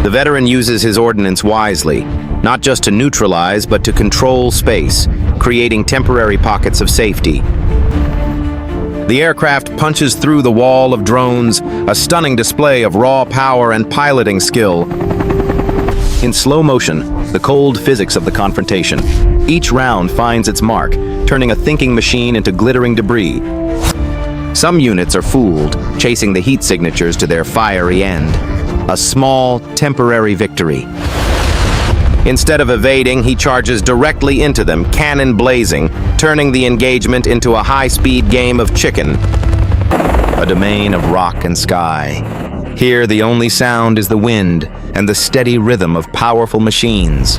The veteran uses his ordnance wisely, not just to neutralize, but to control space, creating temporary pockets of safety. The aircraft punches through the wall of drones, a stunning display of raw power and piloting skill. In slow motion, the cold physics of the confrontation. Each round finds its mark, turning a thinking machine into glittering debris. Some units are fooled, chasing the heat signatures to their fiery end. A small, temporary victory. Instead of evading, he charges directly into them, cannon blazing, turning the engagement into a high-speed game of chicken. A domain of rock and sky. Here, the only sound is the wind and the steady rhythm of powerful machines.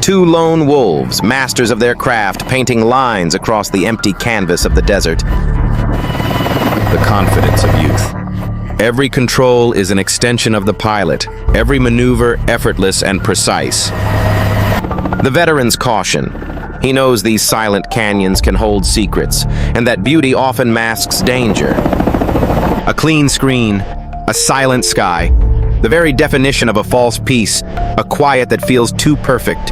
Two lone wolves, masters of their craft, painting lines across the empty canvas of the desert. The confidence of youth. Every control is an extension of the pilot, every maneuver effortless and precise. The veteran's caution. He knows these silent canyons can hold secrets, and that beauty often masks danger. A clean screen, a silent sky, the very definition of a false peace, a quiet that feels too perfect.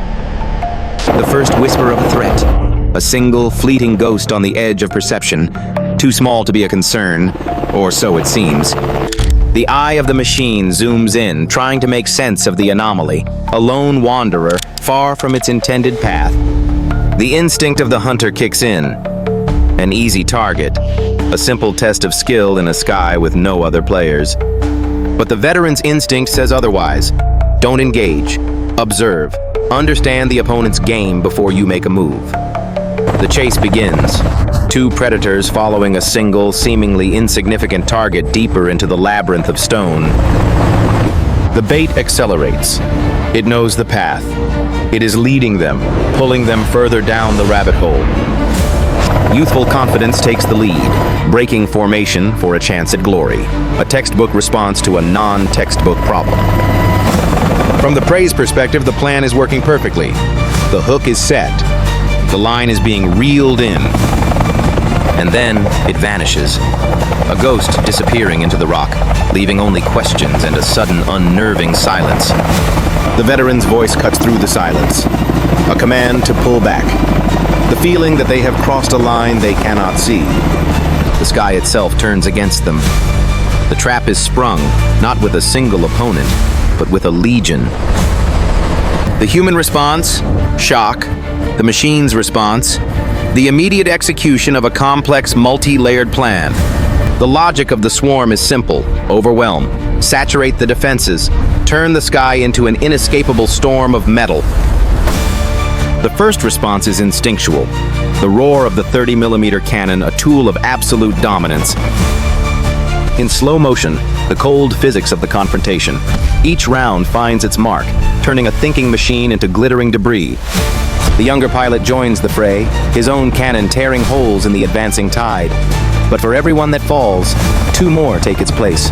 The first whisper of a threat, a single, fleeting ghost on the edge of perception, too small to be a concern, or so it seems. The eye of the machine zooms in, trying to make sense of the anomaly, a lone wanderer, far from its intended path. The instinct of the hunter kicks in. An easy target, a simple test of skill in a sky with no other players. But the veteran's instinct says otherwise. Don't engage. Observe. Understand the opponent's game before you make a move. The chase begins. Two predators following a single, seemingly insignificant target deeper into the labyrinth of stone. The bait accelerates. It knows the path. It is leading them, pulling them further down the rabbit hole. Youthful confidence takes the lead, breaking formation for a chance at glory, a textbook response to a non-textbook problem. From the prey's perspective, the plan is working perfectly. The hook is set. The line is being reeled in. And then it vanishes. A ghost disappearing into the rock, leaving only questions and a sudden unnerving silence. The veteran's voice cuts through the silence. A command to pull back. The feeling that they have crossed a line they cannot see. The sky itself turns against them. The trap is sprung, not with a single opponent, but with a legion. The human response? Shock. The machine's response? The immediate execution of a complex, multi-layered plan. The logic of the swarm is simple. Overwhelm. Saturate the defenses. Turn the sky into an inescapable storm of metal. The first response is instinctual. The roar of the 30mm cannon, a tool of absolute dominance. In slow motion, the cold physics of the confrontation. Each round finds its mark, turning a thinking machine into glittering debris. The younger pilot joins the fray, his own cannon tearing holes in the advancing tide. But for every one that falls, two more take its place.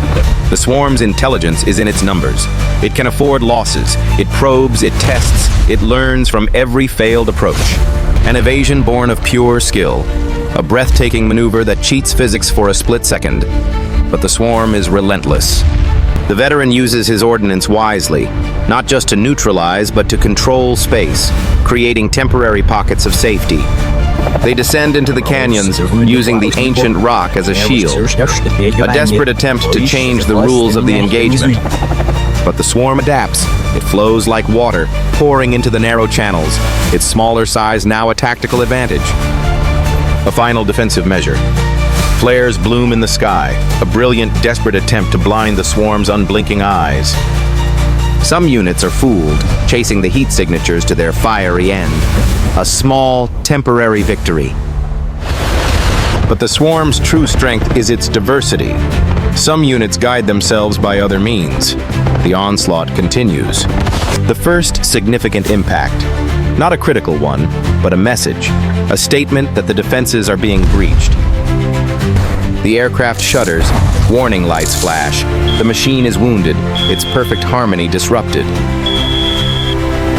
The swarm's intelligence is in its numbers. It can afford losses. It probes, it tests, it learns from every failed approach. An evasion born of pure skill. A breathtaking maneuver that cheats physics for a split second. But the swarm is relentless. The veteran uses his ordnance wisely, not just to neutralize, but to control space, creating temporary pockets of safety. They descend into the canyons, using the ancient rock as a shield, a desperate attempt to change the rules of the engagement. But the swarm adapts. It flows like water, pouring into the narrow channels, its smaller size now a tactical advantage. A final defensive measure. Flares bloom in the sky, a brilliant, desperate attempt to blind the swarm's unblinking eyes. Some units are fooled, chasing the heat signatures to their fiery end. A small, temporary victory. But the swarm's true strength is its diversity. Some units guide themselves by other means. The onslaught continues. The first significant impact. Not a critical one, but a message. A statement that the defenses are being breached. The aircraft shudders, warning lights flash. The machine is wounded, its perfect harmony disrupted.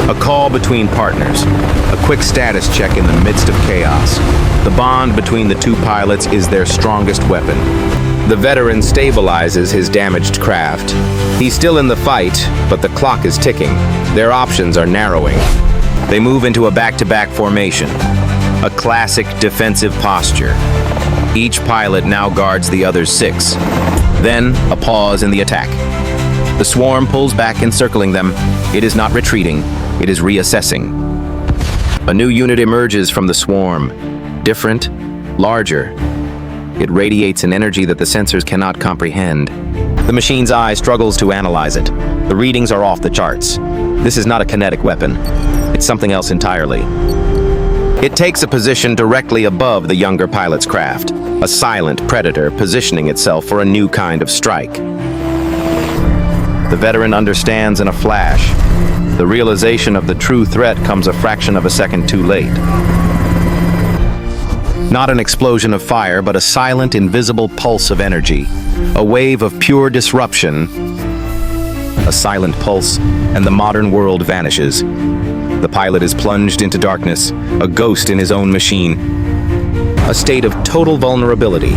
A call between partners, a quick status check in the midst of chaos. The bond between the two pilots is their strongest weapon. The veteran stabilizes his damaged craft. He's still in the fight, but the clock is ticking. Their options are narrowing. They move into a back-to-back formation, a classic defensive posture. Each pilot now guards the other's 6. Then, a pause in the attack. The swarm pulls back, encircling them. It is not retreating, it is reassessing. A new unit emerges from the swarm, different, larger. It radiates an energy that the sensors cannot comprehend. The machine's eye struggles to analyze it. The readings are off the charts. This is not a kinetic weapon. It's something else entirely. It takes a position directly above the younger pilot's craft, a silent predator positioning itself for a new kind of strike. The veteran understands in a flash. The realization of the true threat comes a fraction of a second too late. Not an explosion of fire, but a silent, invisible pulse of energy, a wave of pure disruption. A silent pulse, and the modern world vanishes. The pilot is plunged into darkness, a ghost in his own machine. A state of total vulnerability.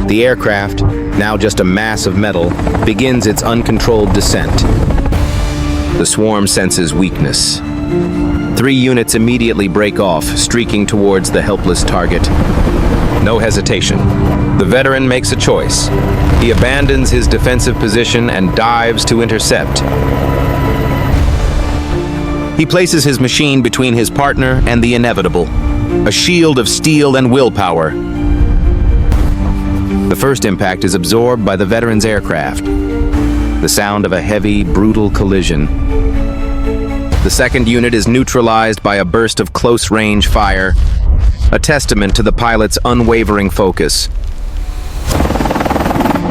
The aircraft, now just a mass of metal, begins its uncontrolled descent. The swarm senses weakness. 3 units immediately break off, streaking towards the helpless target. No hesitation. The veteran makes a choice. He abandons his defensive position and dives to intercept. He places his machine between his partner and the inevitable, a shield of steel and willpower. The first impact is absorbed by the veteran's aircraft, the sound of a heavy, brutal collision. The second unit is neutralized by a burst of close-range fire, a testament to the pilot's unwavering focus.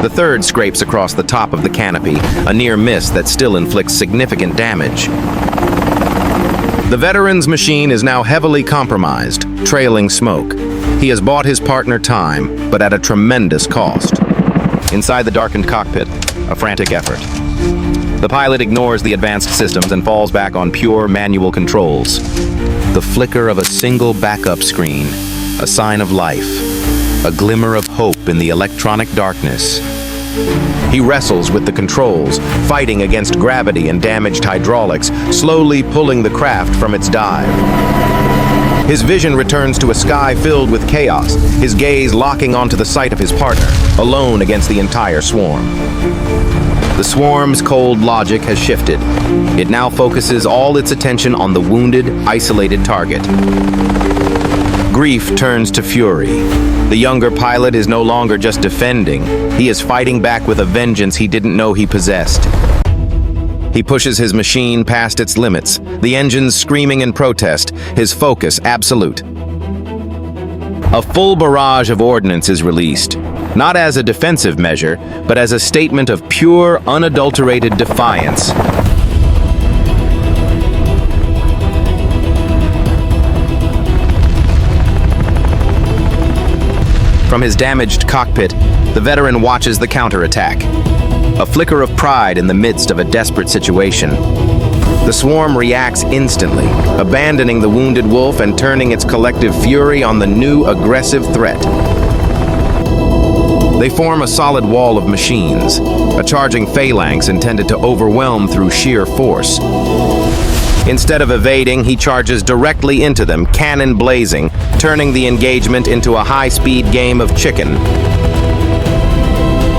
The third scrapes across the top of the canopy, a near miss that still inflicts significant damage. The veteran's machine is now heavily compromised, trailing smoke. He has bought his partner time, but at a tremendous cost. Inside the darkened cockpit, a frantic effort. The pilot ignores the advanced systems and falls back on pure manual controls. The flicker of a single backup screen, a sign of life, a glimmer of hope in the electronic darkness. He wrestles with the controls, fighting against gravity and damaged hydraulics, slowly pulling the craft from its dive. His vision returns to a sky filled with chaos, his gaze locking onto the sight of his partner, alone against the entire swarm. The swarm's cold logic has shifted. It now focuses all its attention on the wounded, isolated target. Grief turns to fury. The younger pilot is no longer just defending. He is fighting back with a vengeance he didn't know he possessed. He pushes his machine past its limits, the engines screaming in protest, his focus absolute. A full barrage of ordnance is released, not as a defensive measure, but as a statement of pure, unadulterated defiance. From his damaged cockpit, the veteran watches the counterattack. A flicker of pride in the midst of a desperate situation. The swarm reacts instantly, abandoning the wounded wolf and turning its collective fury on the new aggressive threat. They form a solid wall of machines, a charging phalanx intended to overwhelm through sheer force. Instead of evading, he charges directly into them, cannon blazing, turning the engagement into a high-speed game of chicken.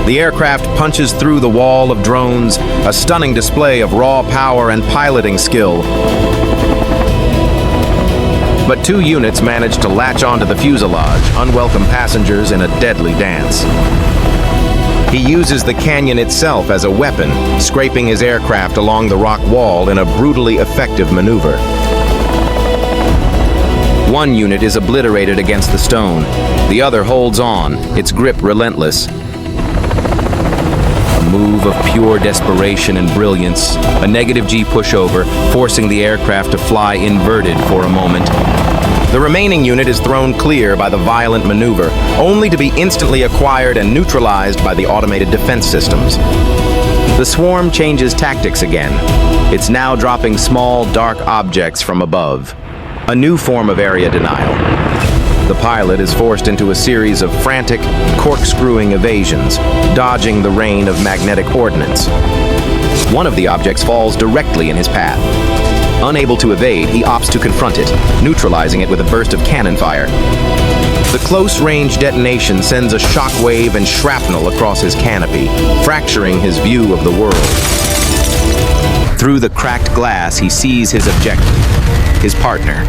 The aircraft punches through the wall of drones, a stunning display of raw power and piloting skill. But 2 units manage to latch onto the fuselage, unwelcome passengers in a deadly dance. He uses the canyon itself as a weapon, scraping his aircraft along the rock wall in a brutally effective maneuver. 1 unit is obliterated against the stone. The other holds on, its grip relentless. A move of pure desperation and brilliance, a negative G pushover, forcing the aircraft to fly inverted for a moment. The remaining unit is thrown clear by the violent maneuver, only to be instantly acquired and neutralized by the automated defense systems. The swarm changes tactics again. It's now dropping small, dark objects from above. A new form of area denial. The The pilot is forced into a series of frantic, corkscrewing evasions, dodging the rain of magnetic ordnance. One of the objects falls directly in his path. Unable to evade, he opts to confront it, neutralizing it with a burst of cannon fire. The close-range detonation sends a shockwave and shrapnel across his canopy, fracturing his view of the world. Through the cracked glass, he sees his objective, his partner.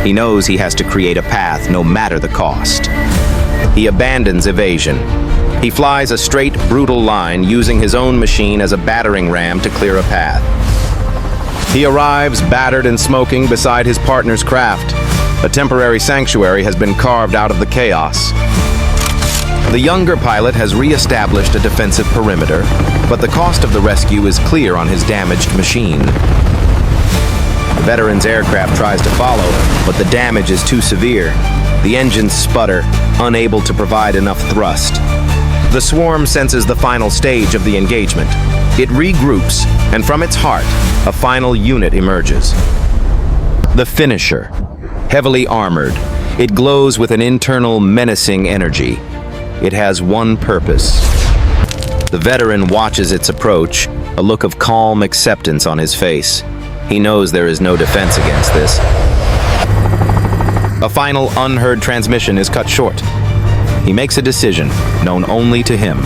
He knows he has to create a path, no matter the cost. He abandons evasion. He flies a straight, brutal line, using his own machine as a battering ram to clear a path. He arrives, battered and smoking, beside his partner's craft. A temporary sanctuary has been carved out of the chaos. The younger pilot has re-established a defensive perimeter, but the cost of the rescue is clear on his damaged machine. The veteran's aircraft tries to follow, but the damage is too severe. The engines sputter, unable to provide enough thrust. The swarm senses the final stage of the engagement. It regroups, and from its heart, a final unit emerges. The finisher. Heavily armored, it glows with an internal menacing energy. It has one purpose. The veteran watches its approach, a look of calm acceptance on his face. He knows there is no defense against this. A final unheard transmission is cut short. He makes a decision, known only to him.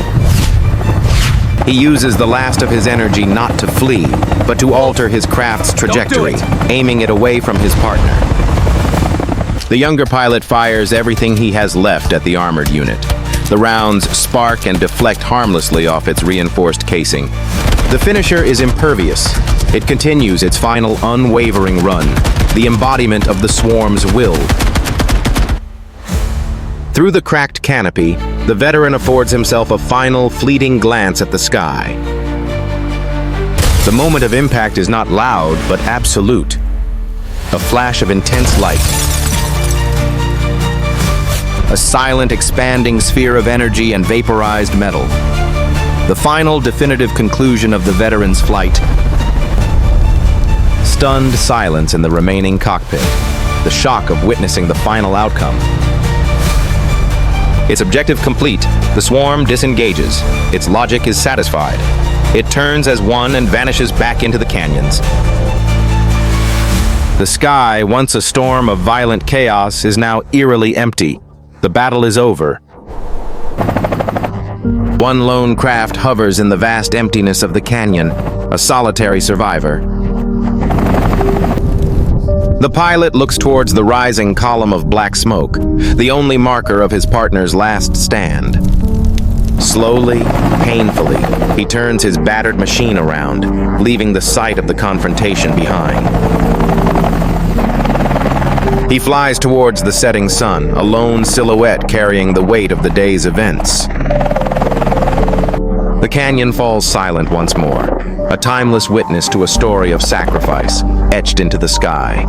He uses the last of his energy not to flee, but to alter his craft's trajectory, aiming it away from his partner. The younger pilot fires everything he has left at the armored unit. The rounds spark and deflect harmlessly off its reinforced casing. The finisher is impervious. It continues its final unwavering run, the embodiment of the swarm's will. Through the cracked canopy, the veteran affords himself a final, fleeting glance at the sky. The moment of impact is not loud, but absolute. A flash of intense light. A silent, expanding sphere of energy and vaporized metal. The final, definitive conclusion of the veteran's flight. Stunned silence in the remaining cockpit. The shock of witnessing the final outcome. Its objective complete, the swarm disengages. Its logic is satisfied. It turns as one and vanishes back into the canyons. The sky, once a storm of violent chaos, is now eerily empty. The battle is over. One lone craft hovers in the vast emptiness of the canyon, a solitary survivor. The pilot looks towards the rising column of black smoke, the only marker of his partner's last stand. Slowly, painfully, he turns his battered machine around, leaving the site of the confrontation behind. He flies towards the setting sun, a lone silhouette carrying the weight of the day's events. The canyon falls silent once more, a timeless witness to a story of sacrifice etched into the sky.